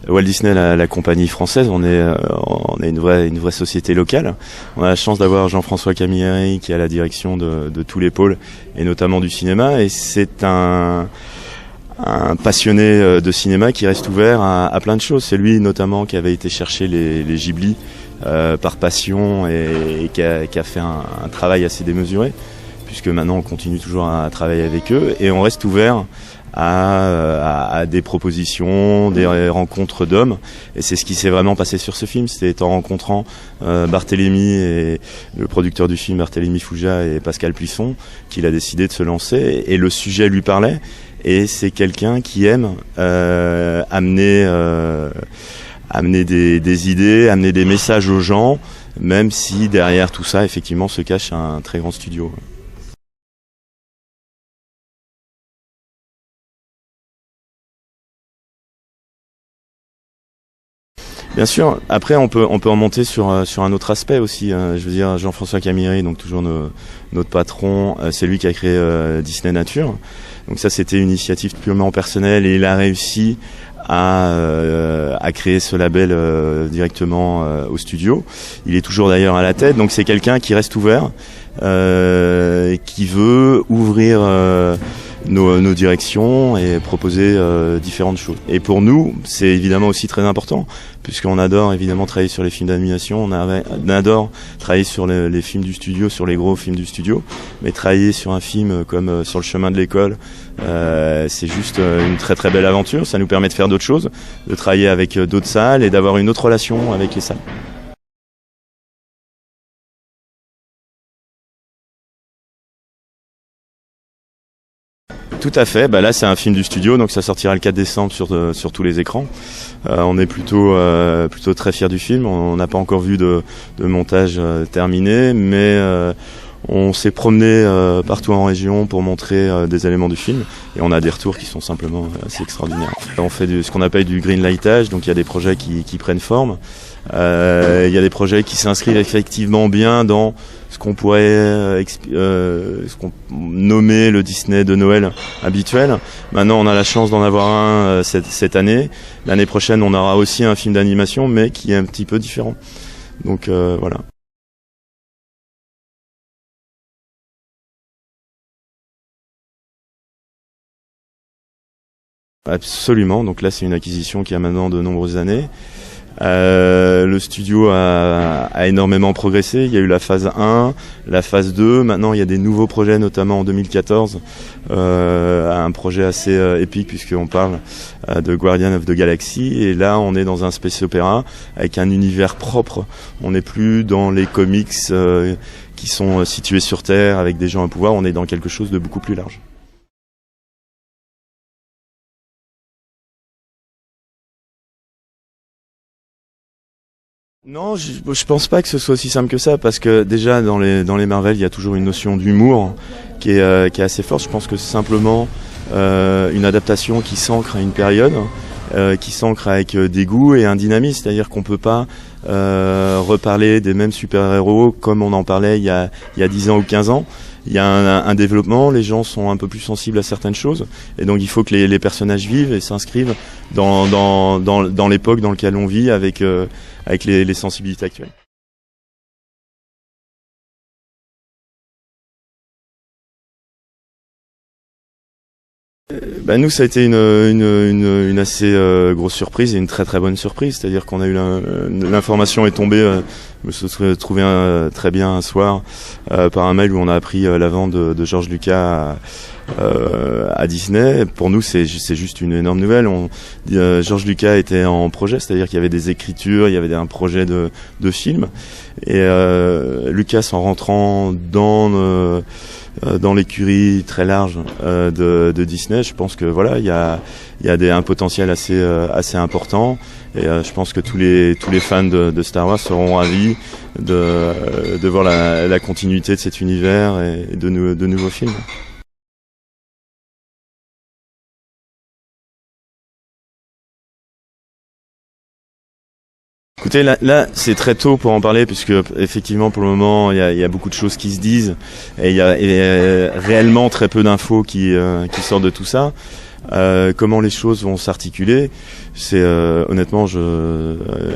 Walt Disney, la compagnie française, on est une vraie société locale. On a la chance d'avoir Jean-François Camilleri qui est à la direction de tous les pôles et notamment du cinéma, et c'est un passionné de cinéma qui reste ouvert à plein de choses. C'est lui notamment qui avait été chercher les Ghibli par passion et qui a fait un travail assez démesuré, puisque maintenant on continue toujours à travailler avec eux et on reste ouvert à des propositions, des rencontres d'hommes, et c'est ce qui s'est vraiment passé sur ce film. C'était en rencontrant Barthélémy et le producteur du film, Barthélémy Fouja et Pascal Plisson, qu'il a décidé de se lancer, et le sujet lui parlait, et c'est quelqu'un qui aime amener des idées, amener des messages aux gens, même si derrière tout ça effectivement se cache un très grand studio. Bien sûr. Après, on peut en monter sur un autre aspect aussi. Je veux dire, Jean-François Camilleri, donc toujours notre patron, c'est lui qui a créé Disney Nature. Donc ça, c'était une initiative purement personnelle, et il a réussi à créer ce label directement au studio. Il est toujours d'ailleurs à la tête. Donc c'est quelqu'un qui reste ouvert, qui veut ouvrir nos directions et proposer différentes choses. Et pour nous, c'est évidemment aussi très important, puisqu'on adore évidemment travailler sur les films d'animation, on adore travailler sur les films du studio, sur les gros films du studio, mais travailler sur un film comme Sur le chemin de l'école, c'est juste une très très belle aventure. Ça nous permet de faire d'autres choses, de travailler avec d'autres salles et d'avoir une autre relation avec les salles. Tout à fait. Là, c'est un film du studio, donc ça sortira le 4 décembre sur tous les écrans. On est plutôt très fiers du film. On n'a pas encore vu de montage terminé, mais on s'est promené partout en région pour montrer des éléments du film, et on a des retours qui sont simplement assez extraordinaires. On fait ce qu'on appelle du greenlightage, donc il y a des projets qui prennent forme. Il y a des projets qui s'inscrivent effectivement bien dans ce qu'on pourrait nommer le Disney de Noël habituel. Maintenant, on a la chance d'en avoir un cette année. L'année prochaine, on aura aussi un film d'animation, mais qui est un petit peu différent. Donc voilà. Absolument. Donc là, c'est une acquisition qui a maintenant de nombreuses années. Le studio a énormément progressé. Il y a eu la phase 1, la phase 2. Maintenant, il y a des nouveaux projets, notamment en 2014. Un projet assez épique, puisqu'on parle de Guardian of the Galaxy. Et là, on est dans un space opéra avec un univers propre. On n'est plus dans les comics qui sont situés sur Terre avec des gens à pouvoir. On est dans quelque chose de beaucoup plus large. Non, je pense pas que ce soit aussi simple que ça, parce que déjà dans les Marvel, il y a toujours une notion d'humour qui est assez forte. Je pense que c'est simplement une adaptation qui s'ancre à une période, qui s'ancre avec des goûts et un dynamisme, c'est-à-dire qu'on peut pas reparler des mêmes super-héros comme on en parlait il y a 10 ans ou 15 ans. Il y a un développement, les gens sont un peu plus sensibles à certaines choses, et donc il faut que les personnages vivent et s'inscrivent dans l'époque dans laquelle on vit avec les sensibilités actuelles. Nous, ça a été une assez grosse surprise, et une très très bonne surprise. C'est-à-dire qu'on a eu l'information est tombée, je me suis trouvé très bien un soir par un mail où on a appris la vente de George Lucas à Disney. Pour nous, c'est juste une énorme nouvelle. George Lucas était en projet, c'est-à-dire qu'il y avait des écritures, il y avait un projet de film, et Lucas, en rentrant dans l'écurie très large de Disney, je pense que voilà, il y a un potentiel assez important, et je pense que tous les fans de Star Wars seront ravis de voir la continuité de cet univers et de nouveaux films. Écoutez, là c'est très tôt pour en parler, puisque effectivement pour le moment il y a beaucoup de choses qui se disent, et il y a réellement très peu d'infos qui sortent de tout ça. Comment les choses vont s'articuler, c'est honnêtement,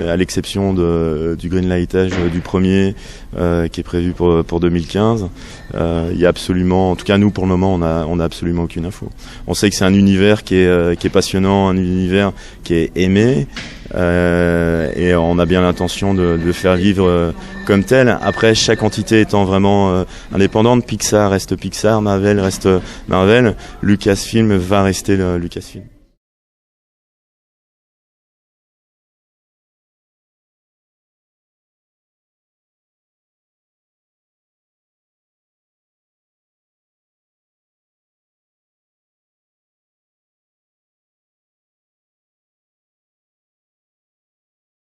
à l'exception du greenlightage du premier qui est prévu pour 2015, il y a absolument, en tout cas nous pour le moment, on a absolument aucune info. On sait que c'est un univers qui est passionnant, un univers qui est aimé. Et on a bien l'intention de le faire vivre comme tel. Après, chaque entité étant vraiment indépendante, Pixar reste Pixar, Marvel reste Marvel, Lucasfilm va rester Lucasfilm.